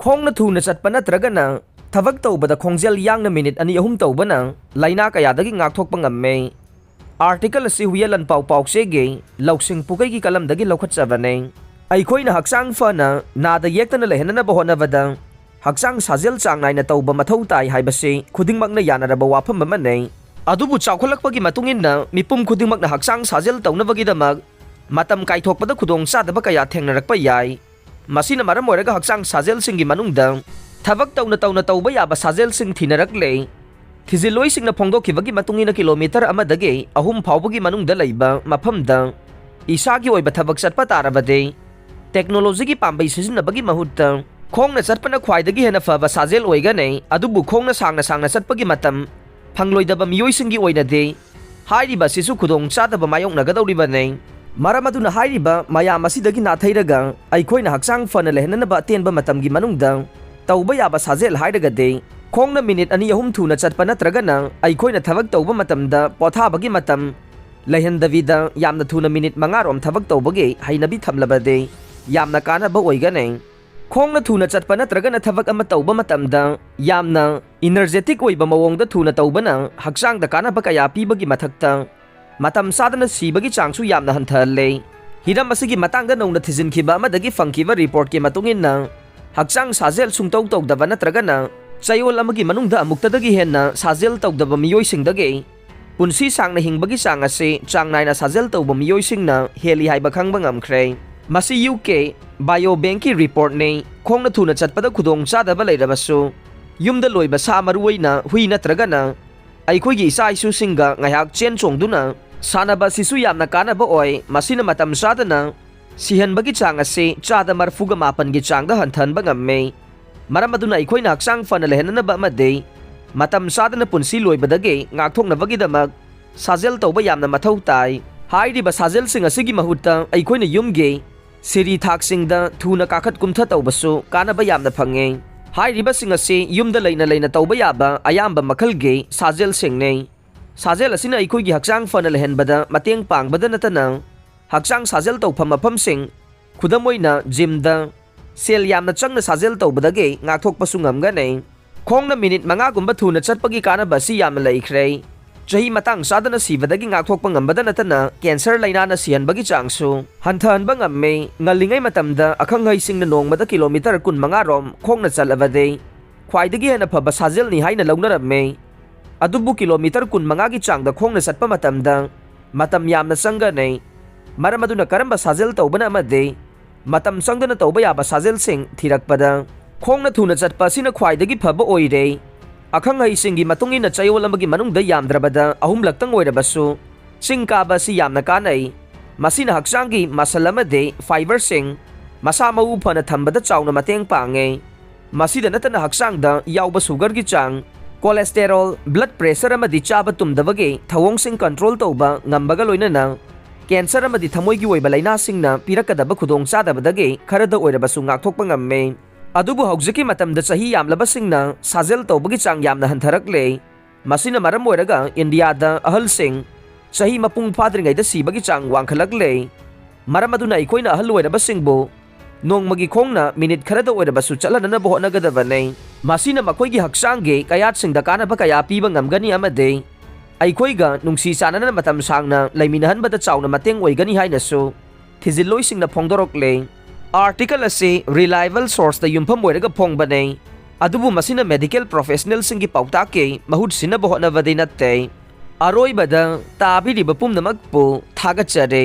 खोंगना थूना चटपा नत्रगना थबक तौबदा खोंजेल यांगना minute अनि अहुम तौबना लाइना कयादगी ngaktokpa ngamme article असि हुयलन पाउ पाउसेगे लौसिंग पुकैगी कलमदगी लौखटचबने अइखोइना हक्सांग फना नादा येक्तना लेहनना बहोनबदा हक्सांग साजेल चांग नाइना तौबा मथौ ताइ हाइबसे खुदिंगमकना यानरबा वाफम अमने अदुबु चाउखलकपगी मतुंगिना मिपुम खुदिंगमकना हक्सांग साजेल तौनबगीदमक मतम काइथोकपदा खुदोंग चादबा कया थेंगनरकपा याइ मसिना मरम ओइरगा हक्सांग साजेल सिंगी मनुंगदा थबक तौना तौना तौबा याबा साजेल सिंग थिनरकले थिजिलोइसिंगना फोंदोखिबगी मतुंगिना किलोमीटर अमदगे अहुम फावबगी मनुंगदा लैबा मफमदा इसागी ओइबा थबक चटपा तारबदे टेक्नोलॉजी पांबई सिजिनबगी महुत्ता खोंगना चटपना ख्वाइदगी हेना फबा साजेल ओइगने अदुबु खोंगना सांगना सांगना चटपगी मतम फंगलोइदबा मियोइसिंगी ओइनदे हाइरिबा सिसु खुदोंग चादबा मायोंगनगदौरिबने मरम अदुना हाइरिबा मयाम असिदगी नाथैरगा अइखोइना हक्सांग फना लेहननबा अतेनबा मतमगी मनुंगदा तौबा याबा साजेल हाइरगदे खोंगना मिनिट अनि अहुम थुना चटपा नत्रगना अइखोइना थबक तौबा मतमदा पोथाबगी मतम लैहनदविदा यामना थुना मिनिट मंगारोम थबक तौबगे हाइनबी थमलबदे यामना कानबा ओइगने खोंगना थुना चटपा नत्रगना थबक अमा तौबा मतमदा यामना इनर्जेटिक ओइबा मवोंगदा थुना तौबना हक्सांगदा कानबा कया पीबगी मथक्ता मतम सादना सीबगी चांगसु यामना हंथहल्ले हिरम असिगी मतांगदा नौना थिजिनखिबा अमदगी फंखिबा रिपोर्ट के मतुंगिन्ना हक्सांग साजेल सुंगतौ तौदबा नत्रगना चयोल अमगी मनुंगदा अमुक्तदगी हेन्ना साजेल तौदबा मियोइसिंगदगे पुंसी सांगना हिंगबगी चांग असे चांग नाइना साजेल तौबा मियोइसिंगना हेली हाइबा खंगबा ngamkhre मसी यूके बायो बैंक की रिपोर्ट ने खोंगना थुना चटपदा खुदोंग चादबा लेरबसु युमदा लोइबा सा मरुइना हुई नत्रगना अइखोइगी इसा इसुसिंगा ngayak chen chongduna सानबा सिसु यामना कानबा ओइ मसिना मतम सादना सिहनबगी चांग असे चादा मरफुगा मापनगी चांगदा हंथनबा ngame मरम अदुना अइखोइना हक्सांग फना लेहननबा अमदे मतम सादना पुंसी लोइबदगे ngaktoknabagidamak साजेल तौबा यामना मथौ ताइ हाइरिबा साजेल सिंग असिगी महुत्ता अइखोइना युमगे सिरी थाकसिंगदा थुना काखत कुमथा तौबसु कानबा यामना फंगे हाइरिबा सिंग असे युमदा लैना लैना तौबा याबा अयाम्बा मखलगे साजेल सिंगने साजेल असिना अइखोइगी हक्सांग फना लेहनबदा मतेंग पांगबदा नतना हक्सांग साजेल तौफम मफमसिंग खुदमोइना जिमदा सेल यामना चंगना साजेल तौबदगे ngaktokpasu ngamgane खोंगना मिनिट मंगागुंबा थुना चटपगी कानबा सि यामना लैख्रे चही मतंग सादना सिबदगी ngaktokpa ngambada natana कैंसर लाइनाना सिहनबगी चांगसु हंथहनबा ngame ngaliंgai matamda अखंगैसिंगना नोंगमदा किलोमीटर 15 रोम खोंगना चलबदे ख्वाइदगी हेना फबा साजेल नि हाइना लौनरमे अदुबु किलोमीटर 15 की चांगदा खोंगना चटपा मतमदा मतम यामना संगने मरम अदुना करंबा साजेल तौबना अमदे मतम संगदना तौबा याबा साजेल सिंग थिरकपदा खोंगना थुना चटपा सिना ख्वाइदगी फबा ओइरे अखंगैसिंगी मतुंगिना चयोलमगी मनुंगदा यामद्रबदा अहुमलक्तंग ओइरबसु सिंग काबा सि यामना कानै मसिना हक्सांगी मसल अमदे फाइबर सिंग मसा मऊ फना थंबदा चाउना मतेंग पांगे मसिदा नतना हक्सांगदा यावबा सुगर की चांग कोलेस्टेरोल ब्लड प्रेशर अमदि चाबा तुमदबगे थवोंग सिंग कंट्रोल तौबा ngambага लोइनना कैंसर अमदि थमोइगी ओइबा लाइना सिंगना पिरकदबा खुदोंग चादबदगे खरदा ओइरबसु ngaktokpa ngamme अदुबु हौजकी मतमदा चही यामलबसिंगना साजेल तौबगी चांग यामना हंथरकले मसिना मरम ओइरगा इंडियादा अहल सिंग चही मपुंग फाद्रिंगैदा सीबगी चांग वांखलकले मरम अदुना अइखोइना अहल ओइरबसिंगबो नोंगमगी खोंगना मिनिट खरदा ओइरबसु चलनना बोहनगदबने मसिना मखोइगी हक्सांगे कयातसिंगदा कानबा कया पीबा ngamgani अमदे अइखोइगा नुंगसी चानना मतम सांगना लैमिनहनबदा चाउना मतेंग ओइगनी हाइनसु थिजिलोइसिंगना फोंदोरकले आर्टिकल असे रिलायबल सोर्स द युमफम ओइरगा फोंगबने अदुबु मसिना मेडिकल प्रोफेशनल सिंगी पाउताके महुत सिनबा होनबदे नत्ते अरोइबदा ताबिरिबा पुमनमकपु थागचरे।